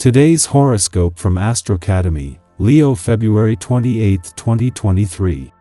Today's horoscope from Astrocademy, Leo February 28, 2023.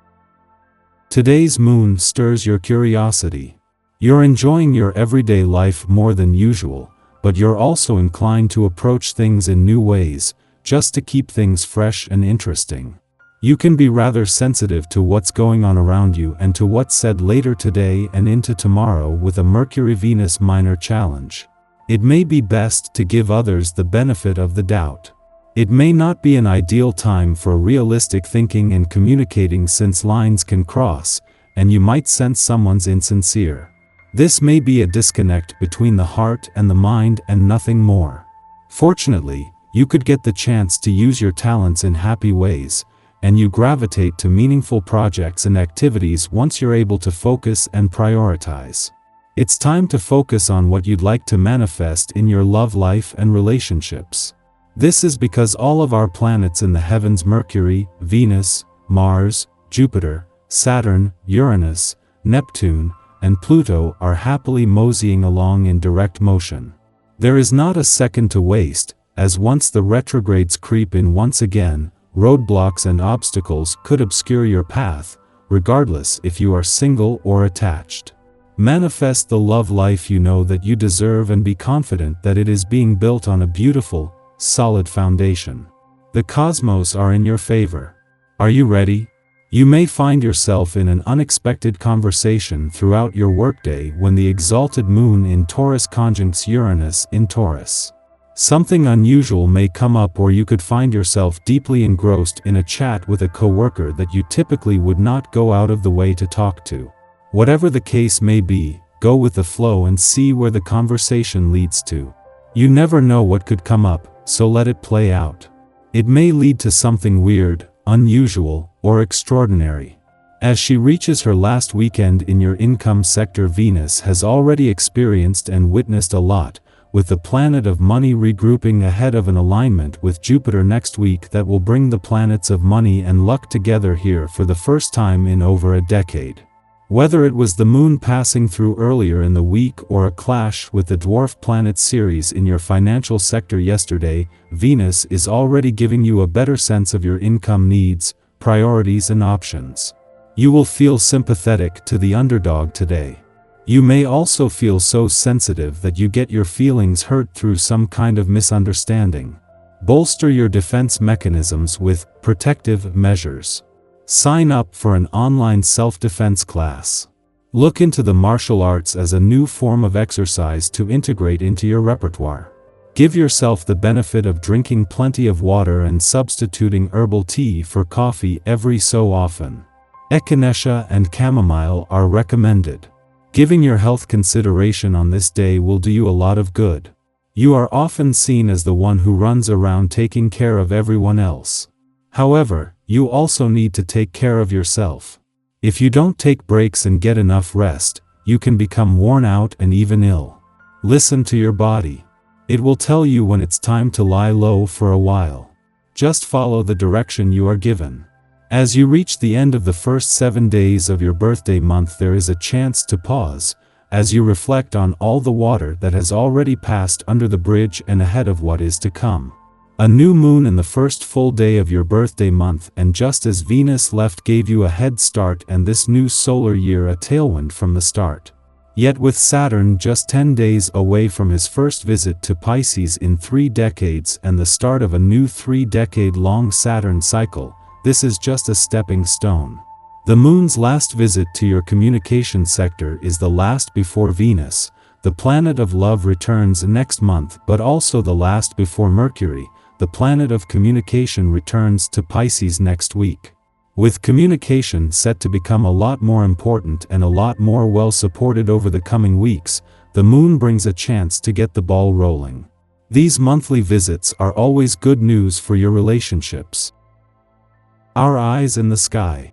Today's moon stirs your curiosity. You're enjoying your everyday life more than usual, but you're also inclined to approach things in new ways, just to keep things fresh and interesting. You can be rather sensitive to what's going on around you and to what's said later today and into tomorrow with a Mercury-Venus minor challenge. It may be best to give others the benefit of the doubt. It may not be an ideal time for realistic thinking and communicating since lines can cross, and you might sense someone's insincere. This may be a disconnect between the heart and the mind and nothing more. Fortunately, you could get the chance to use your talents in happy ways, and you gravitate to meaningful projects and activities once you're able to focus and prioritize. It's time to focus on what you'd like to manifest in your love life and relationships. This is because all of our planets in the heavens, Mercury, Venus, Mars, Jupiter, Saturn, Uranus, Neptune, and Pluto are happily moseying along in direct motion. There is not a second to waste, as once the retrogrades creep in once again, roadblocks and obstacles could obscure your path, regardless if you are single or attached. Manifest the love life you know that you deserve and be confident that it is being built on a beautiful, solid foundation. The cosmos are in your favor. Are you ready? You may find yourself in an unexpected conversation throughout your workday when the exalted moon in Taurus conjuncts Uranus in Taurus. Something unusual may come up, or you could find yourself deeply engrossed in a chat with a coworker that you typically would not go out of the way to talk to. Whatever the case may be, go with the flow and see where the conversation leads to. You never know what could come up, so let it play out. It may lead to something weird, unusual, or extraordinary. As she reaches her last weekend in your income sector, Venus has already experienced and witnessed a lot, with the planet of money regrouping ahead of an alignment with Jupiter next week that will bring the planets of money and luck together here for the first time in over a decade. Whether it was the moon passing through earlier in the week or a clash with the dwarf planet Ceres in your financial sector yesterday, Venus is already giving you a better sense of your income needs, priorities and options. You will feel sympathetic to the underdog today. You may also feel so sensitive that you get your feelings hurt through some kind of misunderstanding. Bolster your defense mechanisms with protective measures. Sign up for an online self-defense class. Look into the martial arts as a new form of exercise to integrate into your repertoire. Give yourself the benefit of drinking plenty of water and substituting herbal tea for coffee every so often. Echinacea and chamomile are recommended. Giving your health consideration on this day will do you a lot of good. You are often seen as the one who runs around taking care of everyone else. However, you also need to take care of yourself. If you don't take breaks and get enough rest, you can become worn out and even ill. Listen to your body. It will tell you when it's time to lie low for a while. Just follow the direction you are given. As you reach the end of the first 7 days of your birthday month, there is a chance to pause, as you reflect on all the water that has already passed under the bridge and ahead of what is to come. A new moon in the first full day of your birthday month, and just as Venus left gave you a head start and this new solar year a tailwind from the start. Yet with Saturn just 10 days away from his first visit to Pisces in 3 decades and the start of a new 3-decade-long Saturn cycle, this is just a stepping stone. The moon's last visit to your communication sector is the last before Venus, the planet of love, returns next month, but also the last before Mercury, the planet of communication, returns to Pisces next week. With communication set to become a lot more important and a lot more well supported over the coming weeks, the moon brings a chance to get the ball rolling. These monthly visits are always good news for your relationships. Our eyes in the sky.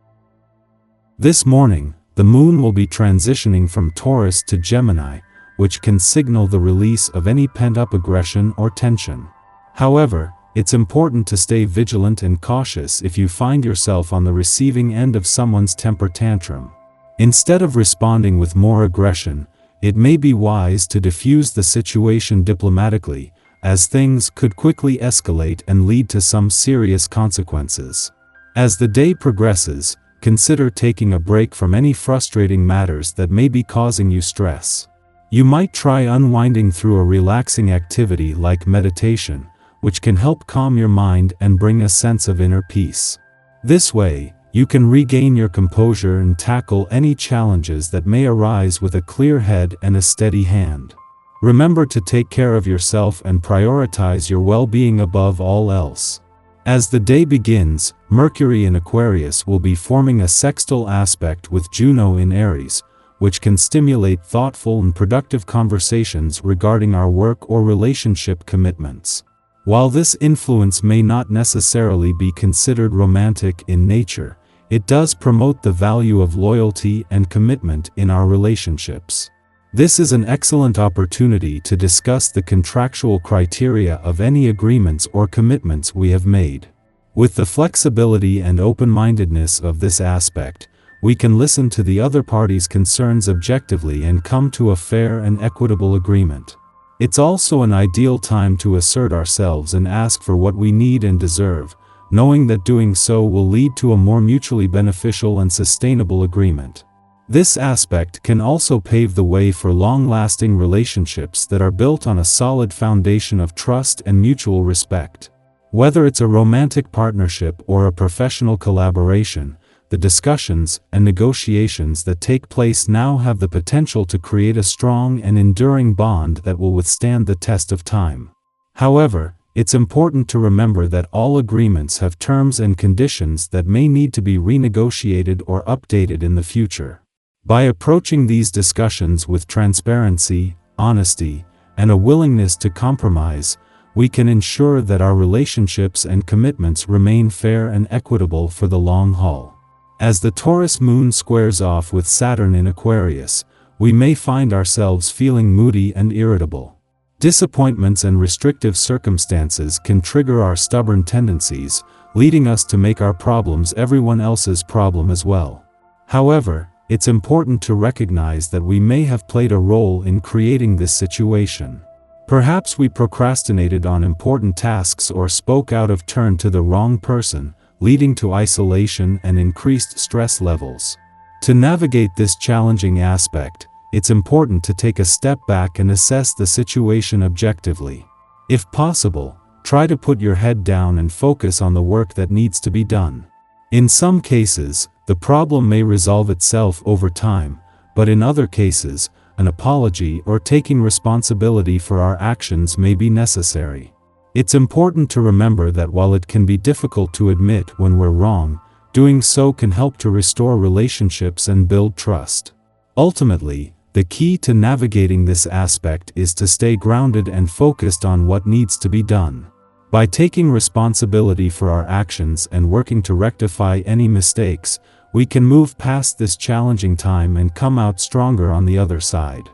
This morning, the moon will be transitioning from Taurus to Gemini, which can signal the release of any pent-up aggression or tension. However, it's important to stay vigilant and cautious if you find yourself on the receiving end of someone's temper tantrum. Instead of responding with more aggression, it may be wise to diffuse the situation diplomatically, as things could quickly escalate and lead to some serious consequences. As the day progresses, consider taking a break from any frustrating matters that may be causing you stress. You might try unwinding through a relaxing activity like meditation, which can help calm your mind and bring a sense of inner peace. This way, you can regain your composure and tackle any challenges that may arise with a clear head and a steady hand. Remember to take care of yourself and prioritize your well-being above all else. As the day begins, Mercury in Aquarius will be forming a sextile aspect with Juno in Aries, which can stimulate thoughtful and productive conversations regarding our work or relationship commitments. While this influence may not necessarily be considered romantic in nature, it does promote the value of loyalty and commitment in our relationships. This is an excellent opportunity to discuss the contractual criteria of any agreements or commitments we have made. With the flexibility and open-mindedness of this aspect, we can listen to the other party's concerns objectively and come to a fair and equitable agreement. It's also an ideal time to assert ourselves and ask for what we need and deserve, knowing that doing so will lead to a more mutually beneficial and sustainable agreement. This aspect can also pave the way for long-lasting relationships that are built on a solid foundation of trust and mutual respect. Whether it's a romantic partnership or a professional collaboration, the discussions and negotiations that take place now have the potential to create a strong and enduring bond that will withstand the test of time. However, it's important to remember that all agreements have terms and conditions that may need to be renegotiated or updated in the future. By approaching these discussions with transparency, honesty, and a willingness to compromise, we can ensure that our relationships and commitments remain fair and equitable for the long haul. As the Taurus moon squares off with Saturn in Aquarius, we may find ourselves feeling moody and irritable. Disappointments and restrictive circumstances can trigger our stubborn tendencies, leading us to make our problems everyone else's problem as well. However, it's important to recognize that we may have played a role in creating this situation. Perhaps we procrastinated on important tasks or spoke out of turn to the wrong person, leading to isolation and increased stress levels. To navigate this challenging aspect, it's important to take a step back and assess the situation objectively. If possible, try to put your head down and focus on the work that needs to be done. In some cases, the problem may resolve itself over time, but in other cases, an apology or taking responsibility for our actions may be necessary. It's important to remember that while it can be difficult to admit when we're wrong, doing so can help to restore relationships and build trust. Ultimately, the key to navigating this aspect is to stay grounded and focused on what needs to be done. By taking responsibility for our actions and working to rectify any mistakes, we can move past this challenging time and come out stronger on the other side.